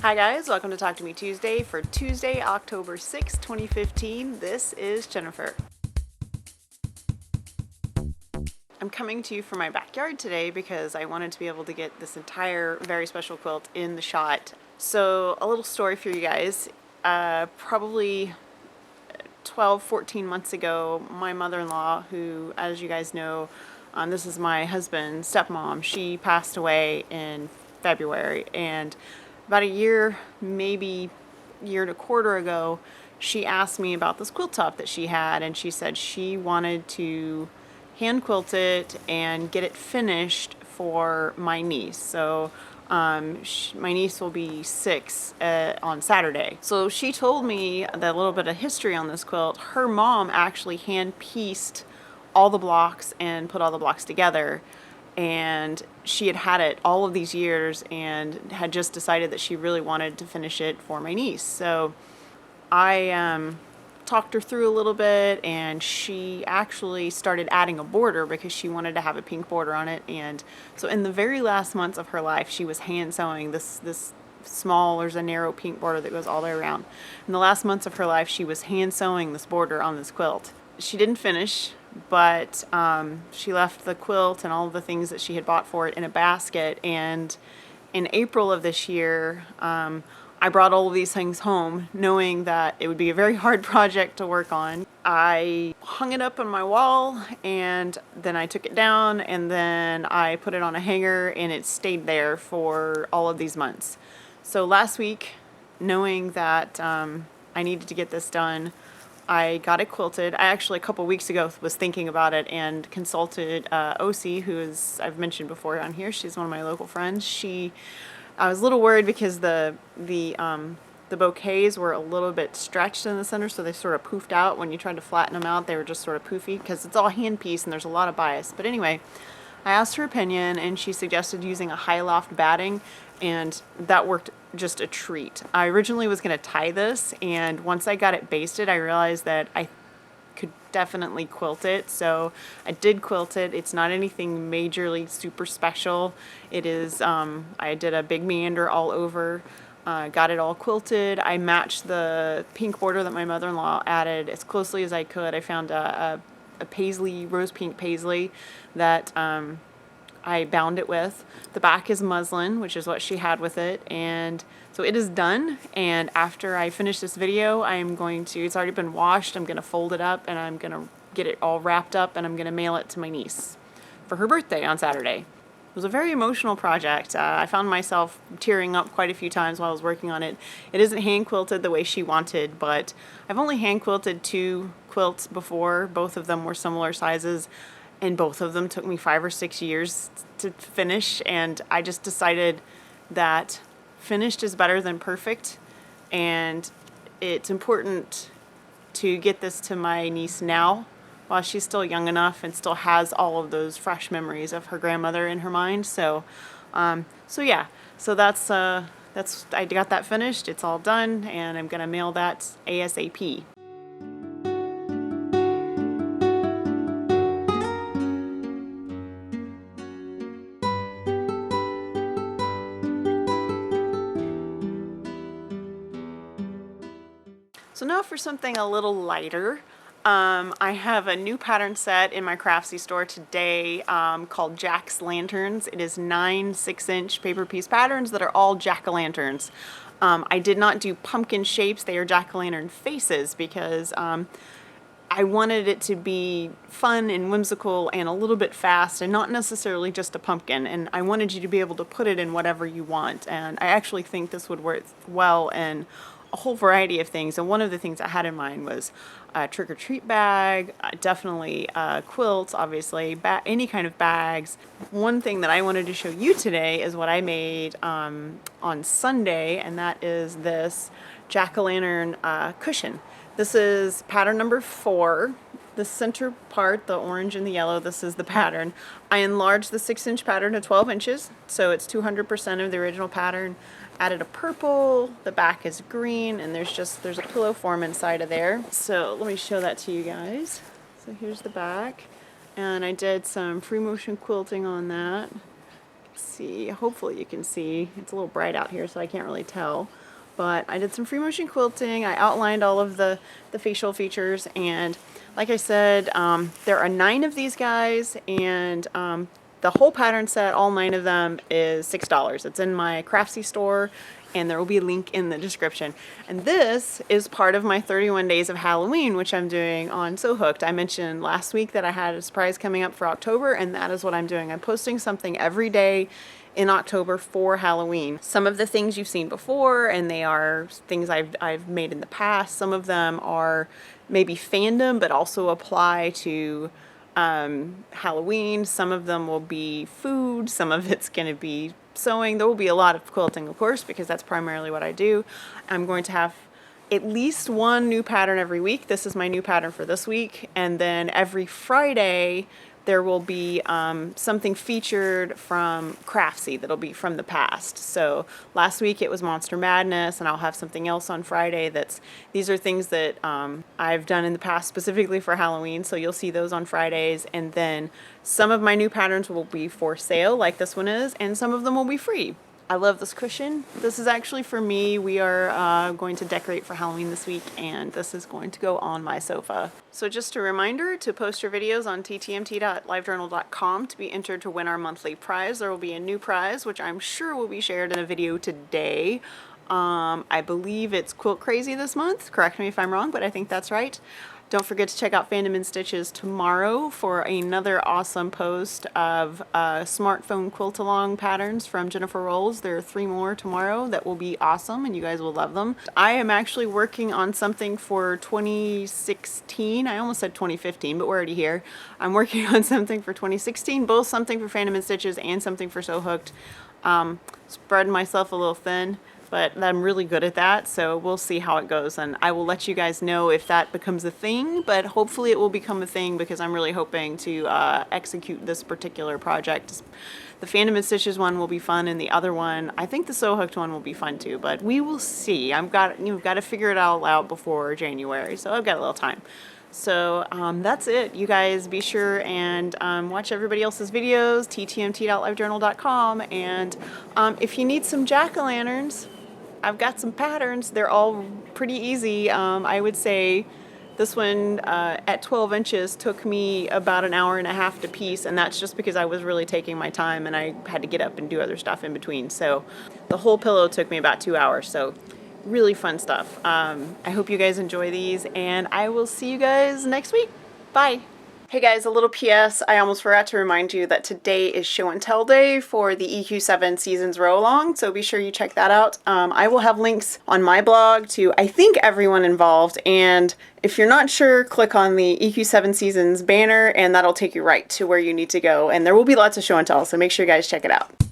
Hi guys, welcome to Talk to Me Tuesday for Tuesday, October 6th, 2015. This is Jennifer. I'm coming to you from my backyard today because I wanted to be able to get this entire very special quilt in the shot. So a little story for you guys. Probably 12, 14 months ago, my mother-in-law, who, as you guys know, this is my husband's stepmom, she passed away in February, and about a year, maybe year and a quarter ago, she asked me about this quilt top that she had, and she said she wanted to hand quilt it and get it finished for my niece. So my niece will be 6 on Saturday. So she told me the little bit of history on this quilt. Her mom actually hand pieced all the blocks and put all the blocks together, and she had had it all of these years and had just decided that she really wanted to finish it for my niece. So I talked her through a little bit, and she actually started adding a border because she wanted to have a pink border on it. And so in the very last months of her life, she was hand sewing this small, there's a narrow pink border that goes all the way around. In the last months of her life, she was hand sewing this border on this quilt. She didn't finish, but she left the quilt and all of the things that she had bought for it in a basket. And in April of this year, I brought all of these things home knowing that it would be a very hard project to work on. I hung it up on my wall, and then I took it down, and then I put it on a hanger, and it stayed there for all of these months. So last week, knowing that I needed to get this done, I got it quilted. I actually, a couple weeks ago, was thinking about it and consulted OC, who is, I've mentioned before on here, she's one of my local friends. I was a little worried because the bouquets were a little bit stretched in the center, so they sort of poofed out. When you tried to flatten them out, they were just sort of poofy because it's all hand piece and there's a lot of bias. But anyway, I asked her opinion, and she suggested using a high loft batting, and that worked just a treat. I originally was going to tie this, and once I got it basted, I realized that I could definitely quilt it. So I did quilt it. It's not anything majorly super special. It is, I did a big meander all over, got it all quilted. I matched the pink border that my mother-in-law added as closely as I could. I found a paisley, rose pink paisley that I bound it with. The back is muslin, which is what she had with it, and so it is done. And after I finish this video, it's already been washed, I'm going to fold it up, and I'm going to get it all wrapped up, and I'm going to mail it to my niece for her birthday on Saturday. It was a very emotional project. I found myself tearing up quite a few times while I was working on it. It isn't hand quilted the way she wanted, but I've only hand quilted 2 quilts before. Both of them were similar sizes, and both of them took me 5 or 6 years to finish, and I just decided that finished is better than perfect, and it's important to get this to my niece now while she's still young enough and still has all of those fresh memories of her grandmother in her mind. So yeah, so that's I got that finished. It's all done, and I'm gonna mail that ASAP. So now for something a little lighter. I have a new pattern set in my Craftsy store today called Jack's Lanterns. It is 9 6-inch paper piece patterns that are all jack-o'-lanterns. I did not do pumpkin shapes. They are jack-o'-lantern faces because I wanted it to be fun and whimsical and a little bit fast and not necessarily just a pumpkin. And I wanted you to be able to put it in whatever you want. And I actually think this would work well in a whole variety of things. And one of the things I had in mind was a trick-or-treat bag, definitely quilts, obviously, any kind of bags. One thing that I wanted to show you today is what I made on Sunday, and that is this jack-o'-lantern cushion. This is pattern number 4. The center part, the orange and the yellow, this is the pattern. I enlarged the 6-inch pattern to 12 inches, so it's 200% of the original pattern. Added a purple, the back is green, and there's a pillow form inside of there. So let me show that to you guys. So here's the back, and I did some free motion quilting on that. see, hopefully you can see. It's a little bright out here, so I can't really tell. But I did some free motion quilting. I outlined all of the facial features, and like I said, there are 9 of these guys, and the whole pattern set, all 9 of them, is $6. It's in my Craftsy store, and there will be a link in the description. And this is part of my 31 days of Halloween, which I'm doing on So Hooked. I mentioned last week that I had a surprise coming up for October, and that is what I'm doing. I'm posting something every day in October for Halloween. Some of the things you've seen before, and they are things I've made in the past. Some of them are maybe fandom, but also apply to Halloween. Some of them will be food. Some of it's going to be sewing. There will be a lot of quilting, of course, because that's primarily what I do. I'm going to have at least one new pattern every week. This is my new pattern for this week. And then every Friday, there will be something featured from Craftsy that'll be from the past. So last week it was Monster Madness, and I'll have something else on Friday these are things that I've done in the past specifically for Halloween, so you'll see those on Fridays. And then some of my new patterns will be for sale, like this one is, and some of them will be free. I love this cushion. This is actually for me. We are going to decorate for Halloween this week, and this is going to go on my sofa. So just a reminder to post your videos on ttmt.livejournal.com to be entered to win our monthly prize. There will be a new prize, which I'm sure will be shared in a video today. I believe it's Quilt Crazy this month. Correct me if I'm wrong, but I think that's right. Don't forget to check out Fandom and Stitches tomorrow for another awesome post of smartphone quilt along patterns from Jennifer Rolls. There are 3 more tomorrow that will be awesome, and you guys will love them. I am actually working on something for 2016. I almost said 2015, but we're already here. I'm working on something for 2016, both something for Fandom and Stitches and something for So Hooked. Spread myself a little thin, but I'm really good at that, so we'll see how it goes, and I will let you guys know if that becomes a thing, but hopefully it will become a thing because I'm really hoping to execute this particular project. The Fandom and Stitches one will be fun, and the other one, I think the So Hooked one will be fun too, but we will see. You've got to figure it all out before January, so I've got a little time. So that's it. You guys be sure and watch everybody else's videos, ttmt.livejournal.com, and if you need some jack-o'-lanterns, I've got some patterns. They're all pretty easy. I would say this one at 12 inches took me about an hour and a half to piece, and that's just because I was really taking my time and I had to get up and do other stuff in between. So the whole pillow took me about 2 hours. So really fun stuff. I hope you guys enjoy these, and I will see you guys next week. Bye. Hey guys, a little PS. I almost forgot to remind you that today is show and tell day for the EQ7 Seasons Row Along, so be sure you check that out. I will have links on my blog to, I think, everyone involved, and if you're not sure, click on the EQ7 Seasons banner and that'll take you right to where you need to go, and there will be lots of show and tell, so make sure you guys check it out.